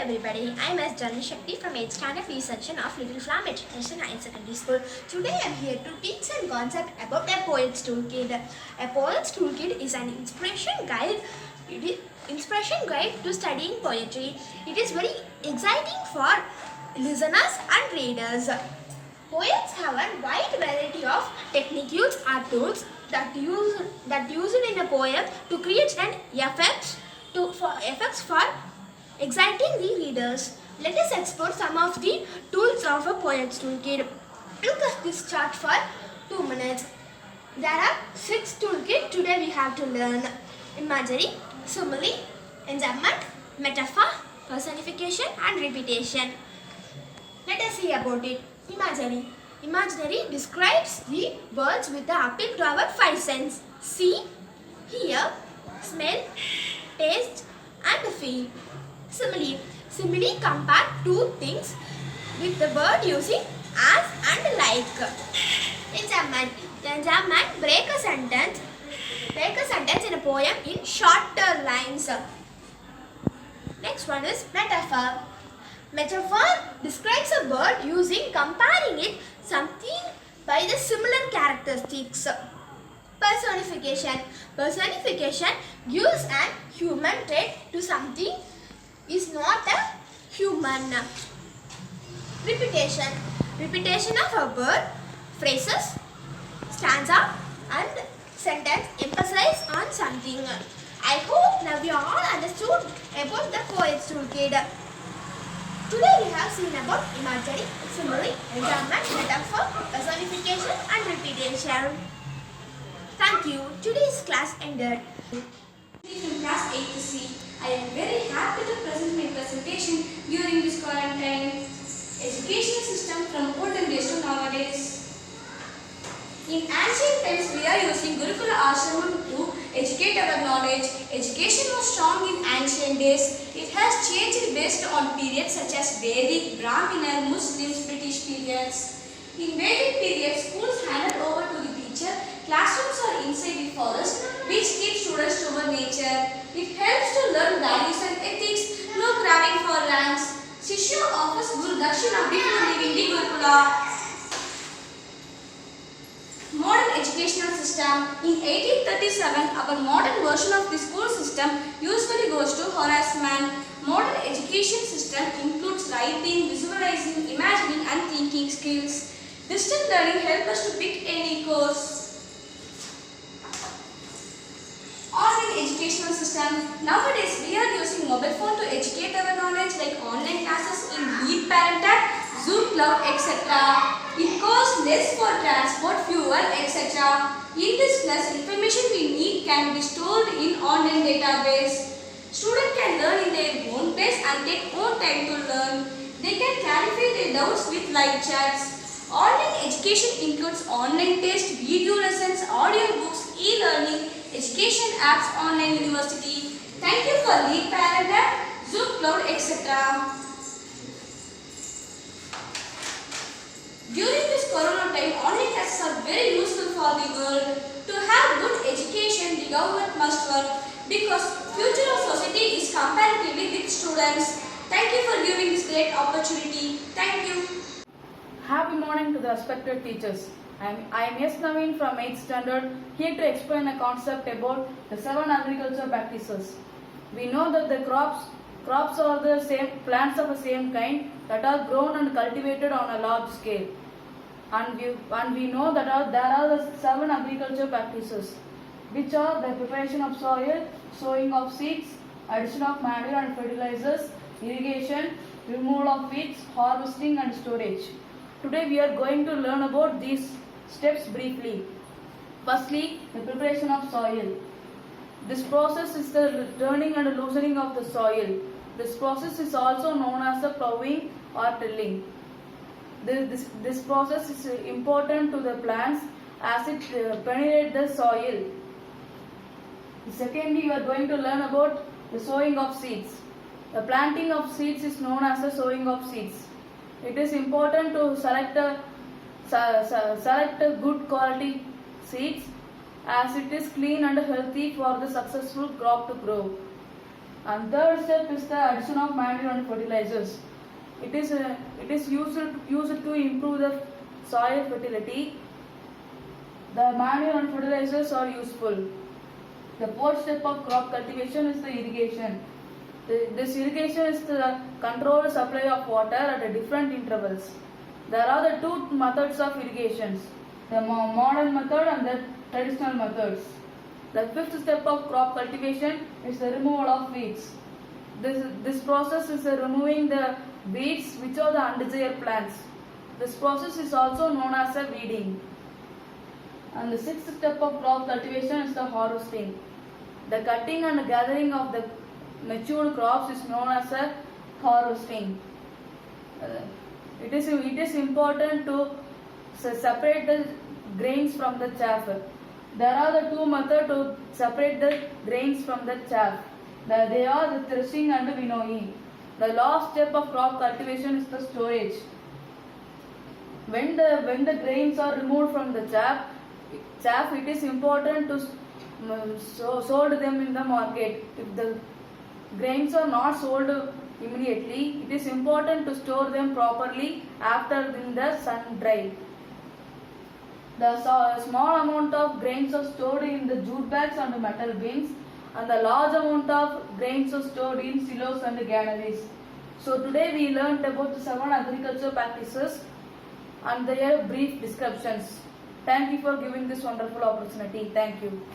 everybody, I am S. Janani Shakti from 8th Standard B section of Little Flower Matriculation Higher Secondary School. Today I am here to teach some concept about a poet's toolkit. A poet's toolkit is an inspiration guide to studying poetry. It is very exciting for listeners and readers. Poets have a wide variety of techniques or tools that used in a poem to create an effects for exciting the readers. Let us explore some of the tools of a poet's toolkit. Look at this chart for 2 minutes. There are 6 toolkits today we have to learn: imagery, simile, enjambment, metaphor, personification and repetition. Let us see about it. Imagery. Imaginary describes the words with the appeal to our 5 senses: see, hear, smell, taste and feel. Simile. Simile compare two things with the word using as and like. Enjambment. Enjambment break a sentence in a poem in shorter lines. Next one is metaphor. Metaphor describes a word using comparing it something by the similar characteristics. Personification. Personification gives an human trait to something is not a human. Repetition. Repetition of a word, phrases, stanza and sentence emphasize on something. I hope now you all understood about the poet's toolkit. Today we have seen about imagery, simile, enjambment, metaphor, personification and repetition. Thank you. Today's class ended. From class 8 to C, I am very happy to present my presentation during this quarantine. Educational system from olden days to nowadays. In ancient times, we are using Gurukula Ashramam to educate our knowledge. Education was strong in ancient days. It has changed based on periods such as Vedic, Brahminer, Muslims, British periods. In Vedic period, schools handed over to the teacher. Classrooms are inside the forest, which keeps students toward nature. It helps to learn values and ethics, no craving for ranks. Shishya offers Guru Dakshina before leaving the Gurukula. Modern educational system. In 1837, our modern version of the school system usually goes to harassment. Modern education system includes writing, visualizing, imagining and thinking skills. Distance learning helps us to pick any course. Online educational system. Nowadays, we are using mobile phone to educate our knowledge like online classes in Leap Parent App, Zoom Cloud, etc. It costs less for transport, fuel, etc. In this class, information we need can be stored in online database. Students can learn in their own pace and take own time to learn. They can clarify their doubts with live chats. Online education includes online test, video lessons, audio books, e-learning, education apps, online university. Thank you for Leap Parent App, Zoom Cloud, etc. During this corona time, online classes are very useful for the world. To have good education, the government must work because future of society is comparatively with students. Thank you for giving this great opportunity. Thank you. Happy morning to the respected teachers. I am S. Naveen from 8th standard, here to explain a concept about the 7 agriculture practices. We know that the crops are the same plants of the same kind that are grown and cultivated on a large scale. And we know that there are the 7 agriculture practices, which are the preparation of soil, sowing of seeds, addition of manure and fertilizers, irrigation, removal of weeds, harvesting and storage. Today we are going to learn about these steps briefly. Firstly, the preparation of soil. This process is the turning and loosening of the soil. This process is also known as the ploughing or tilling. This process is important to the plants as it penetrates the soil. Secondly, you are going to learn about the sowing of seeds. The planting of seeds is known as the sowing of seeds. It is important to select a good quality seeds as it is clean and healthy for the successful crop to grow. And third step is the addition of manure and fertilizers. It is used to improve the soil fertility. The manure and fertilizers are useful. The fourth step of crop cultivation is the irrigation. This irrigation is the controlled supply of water at different intervals. There are the two methods of irrigations, the modern method and the traditional methods. The fifth step of crop cultivation is the removal of weeds. This process is removing the weeds which are the undesired plants. This process is also known as a weeding. And the sixth step of crop cultivation is the harvesting. The cutting and gathering of the matured crops is known as a harvesting. It is important to separate the grains from the chaff. There are the two methods to separate the grains from the chaff. They are the threshing and winnowing. The last step of crop cultivation is the storage. When the grains are removed from the chaff, it is important to sold them in the market. If the grains are not sold immediately, it is important to store them properly after in the sun dry. The small amount of grains are stored in the jute bags and metal bins, and the large amount of grains are stored in silos and granaries. So today we learned about the 7 agriculture practices and their brief descriptions. Thank you for giving this wonderful opportunity. Thank you.